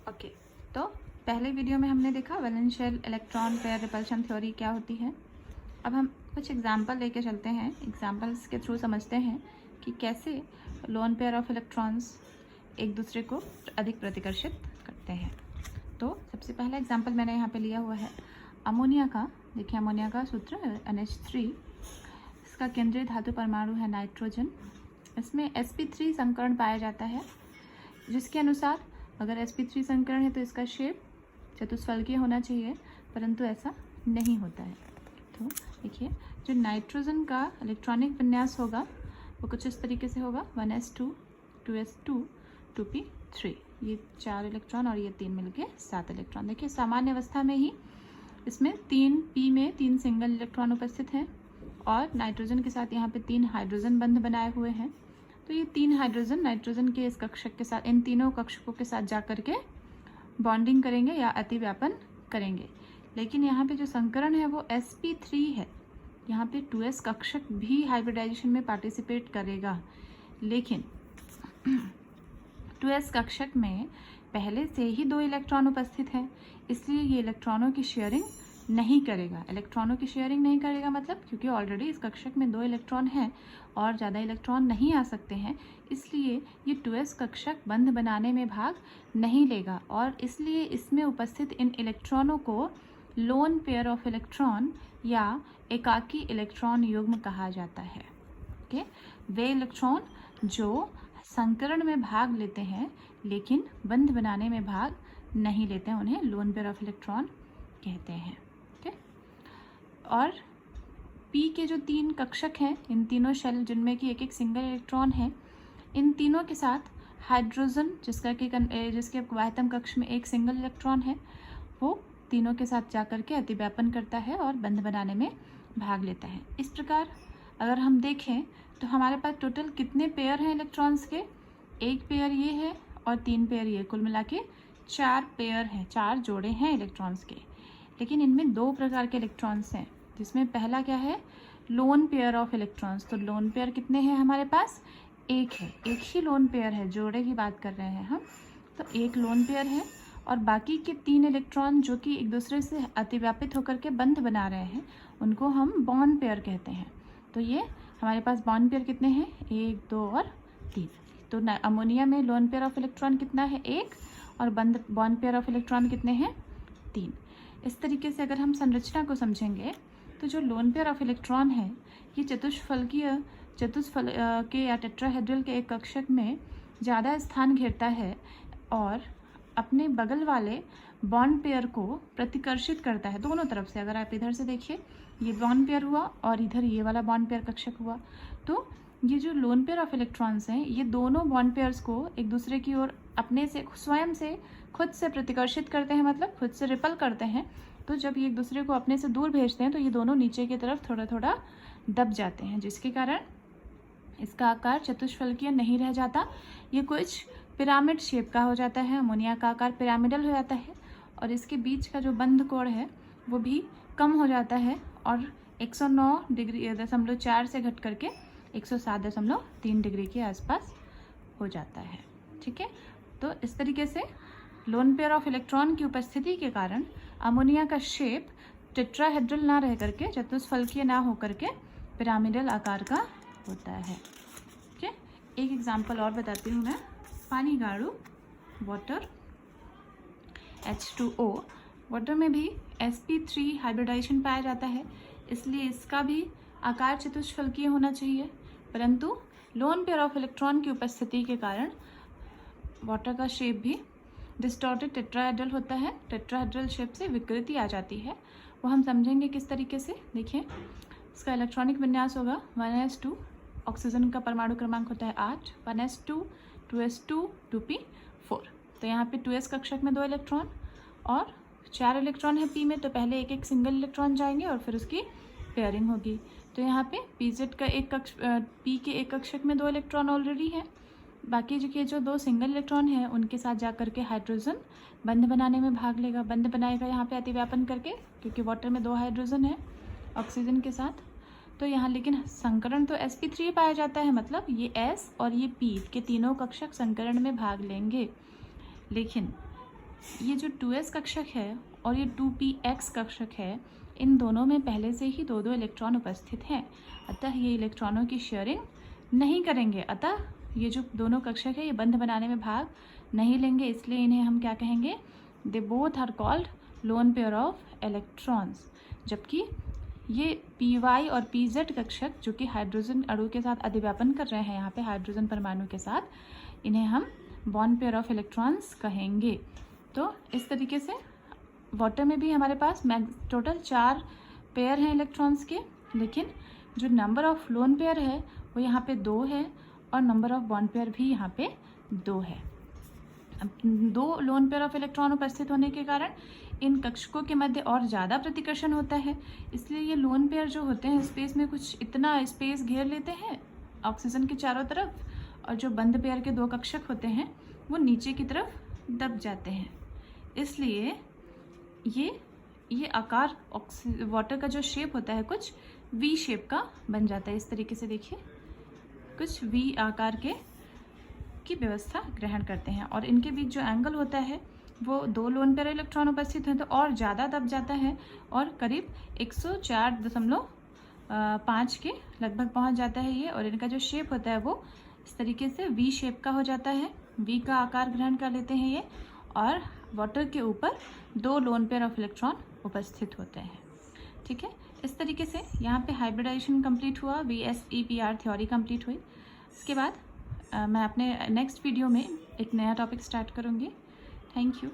Okay, तो पहले video में हमने देखा वैलेंशियल इलेक्ट्रॉन पेयर रिपल्शन थ्योरी क्या होती है। अब हम कुछ एग्जांपल लेके चलते हैं, एग्जांपल्स के थ्रू समझते हैं कि कैसे लोन पेयर ऑफ इलेक्ट्रॉन्स एक दूसरे को अधिक प्रतिकर्षित करते हैं। तो सबसे पहला एग्जांपल मैंने यहाँ पे लिया हुआ है अमोनिया का। देखिए अमोनिया का सूत्र NH3, इसका केंद्रीय धातु परमाणु है नाइट्रोजन। इसमें sp3 संकरण पाया जाता है, जिसके अनुसार अगर sp3 संकरण है तो इसका शेप चतुष्फलकीय होना चाहिए, परंतु ऐसा नहीं होता है। तो देखिए जो नाइट्रोजन का इलेक्ट्रॉनिक विन्यास होगा वो कुछ इस तरीके से होगा 1s2 2s2 2p3, ये 4 इलेक्ट्रॉन और ये 3 मिलके 7 इलेक्ट्रॉन। देखिए सामान्य अवस्था में ही इसमें 3 p में 3 सिंगल इलेक्ट्रॉन उपस्थित हैं और नाइट्रोजन के साथ यहाँ पे 3 हाइड्रोजन बंध बनाए हुए हैं। तो ये 3 हाइड्रोजन नाइट्रोजन के इस कक्षक के साथ, इन तीनों कक्षकों के साथ जा करके बॉन्डिंग करेंगे या अतिव्यापन करेंगे। लेकिन यहाँ पे जो संकरण है वो sp3 है। यहाँ पे 2s कक्षक भी हाइब्रिडाइजेशन में पार्टिसिपेट करेगा, लेकिन 2s कक्षक में पहले से ही 2 इलेक्ट्रॉन उपस्थित हैं, इसलिए ये इलेक्ट्रॉनों की शेयरिंग नहीं करेगा। इलेक्ट्रॉनों की शेयरिंग नहीं करेगा मतलब क्योंकि ऑलरेडी इस कक्षक में 2 इलेक्ट्रॉन हैं और ज़्यादा इलेक्ट्रॉन नहीं आ सकते हैं, इसलिए ये 2s कक्षक बंध बनाने में भाग नहीं लेगा और इसलिए इसमें उपस्थित इन इलेक्ट्रॉनों को लोन पेयर ऑफ इलेक्ट्रॉन या एकाकी इलेक्ट्रॉन युग्म कहा जाता है। ओके, वे इलेक्ट्रॉन जो संकरण में भाग लेते हैं लेकिन बंध बनाने में भाग नहीं लेते हैं, उन्हें लोन पेयर ऑफ इलेक्ट्रॉन कहते हैं। ओके, और p के जो 3 कक्षक हैं, इन तीनों शेल जिनमें कि एक एक सिंगल इलेक्ट्रॉन है, इन तीनों के साथ हाइड्रोजन जिसके वाह्यतम कक्ष में एक सिंगल इलेक्ट्रॉन है, वो तीनों के साथ जाकर के अतिव्यापन करता है और बंध बनाने में भाग लेता है। इस प्रकार अगर हम देखें तो हमारे पास टोटल कितने पेयर हैं इलेक्ट्रॉन्स के? 1 पेयर ये है और 3 पेयर ये, कुल मिला के 4 पेयर हैं, 4 जोड़े हैं इलेक्ट्रॉन्स के। लेकिन इनमें 2 प्रकार के इलेक्ट्रॉन्स हैं, जिसमें पहला क्या है? Loan pair of electrons. तो लोन पेयर कितने हैं हमारे पास? 1 है, एक ही लोन पेयर है, जोड़े की बात कर रहे हैं हम। तो 1 लोन पेयर है और बाकी के 3 इलेक्ट्रॉन जो कि एक दूसरे से अतिव्यापित होकर के बंध बना रहे हैं, उनको हम बॉन्ड पेयर कहते हैं। तो ये हमारे पास बॉन्ड पेयर कितने हैं? 1 2 और 3। तो अमोनिया में लोन पेयर ऑफ इलेक्ट्रॉन कितना है? 1, और बॉन्ड पेयर ऑफ इलेक्ट्रॉन कितने हैं? 3। इस तरीके से अगर हम संरचना को समझेंगे तो जो लोन पेयर ऑफ इलेक्ट्रॉन है ये चतुष्फलकीय के या टेट्राहेड्रल के एक कक्षक में ज़्यादा स्थान घेरता है और अपने बगल वाले बॉन्ड पेयर को प्रतिकर्षित करता है दोनों तरफ से। अगर आप इधर से देखिए, ये बॉन्ड पेयर हुआ और इधर ये वाला बॉन्ड पेयर कक्षक हुआ। तो ये जो लोन पेयर ऑफ इलेक्ट्रॉन्स हैं, ये दोनों बॉन्ड पेयर्स को एक दूसरे की ओर अपने से स्वयं से खुद से प्रतिकर्षित करते हैं, मतलब खुद से रिपल करते हैं। तो जब ये एक दूसरे को अपने से दूर भेजते हैं तो ये दोनों नीचे की तरफ थोड़ा थोड़ा दब जाते हैं, जिसके कारण इसका आकार चतुष्फलकीय नहीं रह जाता, ये कुछ पिरामिड शेप का हो जाता है। अमोनिया का आकार पिरामिडल हो जाता है और इसके बीच का जो बंध कोण है वो भी कम हो जाता है और 109.4 से घट करके 107.3 डिग्री के आसपास हो जाता है। ठीक है, तो इस तरीके से लोन पेयर ऑफ इलेक्ट्रॉन की उपस्थिति के कारण अमोनिया का शेप टेट्राहेड्रल ना रह करके, चतुष्फलकीय ना हो करके पिरामिडल आकार का होता है। ठीक है, एक एग्जांपल और बताती हूँ मैं। पानी गाड़ू, वाटर, H2O। वाटर में भी sp3 हाइब्रिडाइजेशन पाया जाता है, इसलिए इसका भी आकार चतुष्फलकीय होना चाहिए, परंतु लोन पेयर ऑफ इलेक्ट्रॉन की उपस्थिति के कारण वाटर का शेप भी डिस्टॉर्टेड टेट्राहेड्रल होता है। टेट्राहेड्रल शेप से विकृति आ जाती है, वो हम समझेंगे किस तरीके से। देखिए इसका इलेक्ट्रॉनिक विन्यास होगा 1s2, ऑक्सीजन का परमाणु क्रमांक होता है 8, 1s2 2s2 2p4। तो यहाँ पे 2s कक्षक में 2 इलेक्ट्रॉन और 4 इलेक्ट्रॉन है p में, तो पहले एक एक सिंगल इलेक्ट्रॉन जाएंगे और फिर उसकी पेयरिंग होगी। तो यहाँ पे pz का p के एक कक्षक में 2 इलेक्ट्रॉन ऑलरेडी है, बाकी जो 2 सिंगल इलेक्ट्रॉन हैं उनके साथ जा करके हाइड्रोजन बंध बनाने में भाग लेगा, बंध बनाएगा यहाँ पे अतिव्यापन करके, क्योंकि वाटर में 2 हाइड्रोजन है ऑक्सीजन के साथ। तो यहाँ लेकिन संकरण तो sp3 पाया जाता है, मतलब ये s और ये p के तीनों कक्षक संकरण में भाग लेंगे, लेकिन ये जो 2s कक्षक है और ये 2px कक्षक है, इन दोनों में पहले से ही दो इलेक्ट्रॉन उपस्थित हैं, अतः ये इलेक्ट्रॉनों की शेयरिंग नहीं करेंगे। अतः ये जो दोनों कक्षक है ये बंध बनाने में भाग नहीं लेंगे, इसलिए इन्हें हम क्या कहेंगे? They both are called lone pair of electrons. जबकि ये py और pz कक्षक जो कि हाइड्रोजन अणु के साथ अधिव्यापन कर रहे हैं यहाँ पे हाइड्रोजन परमाणु के साथ, इन्हें हम बॉन्ड पेयर ऑफ इलेक्ट्रॉन्स कहेंगे। तो इस तरीके से वाटर में भी हमारे पास टोटल 4 पेयर हैं इलेक्ट्रॉन्स के, लेकिन जो नंबर ऑफ लोन पेयर है वो यहाँ पे 2 है और नंबर ऑफ बॉन्ड पेयर भी यहाँ पे 2 है। अब 2 लोन पेयर ऑफ इलेक्ट्रॉन उपस्थित होने के कारण इन कक्षकों के मध्य और ज़्यादा प्रतिकर्षण होता है, इसलिए ये लोन पेयर जो होते हैं स्पेस में कुछ इतना स्पेस घेर लेते हैं ऑक्सीजन के चारों तरफ, और जो बंद पेयर के 2 कक्षक होते हैं वो नीचे की तरफ दब जाते हैं। इसलिए ये आकार वाटर का जो शेप होता है कुछ वी शेप का बन जाता है। इस तरीके से देखिए कुछ वी आकार की व्यवस्था ग्रहण करते हैं, और इनके बीच जो एंगल होता है वो 2 लोन पेयर इलेक्ट्रॉन उपस्थित हैं तो और ज़्यादा दब जाता है और करीब 104.5 के लगभग पहुंच जाता है ये। और इनका जो शेप होता है वो इस तरीके से वी शेप का हो जाता है, वी का आकार ग्रहण कर लेते हैं ये, और वाटर के ऊपर 2 लोन पेयर ऑफ इलेक्ट्रॉन उपस्थित होते हैं। ठीक है, इस तरीके से यहाँ पे हाइब्रिडाइजेशन कंप्लीट हुआ, VSEPR थ्योरी कंप्लीट हुई। इसके बाद मैं अपने नेक्स्ट वीडियो में एक नया टॉपिक स्टार्ट करूँगी। Thank you.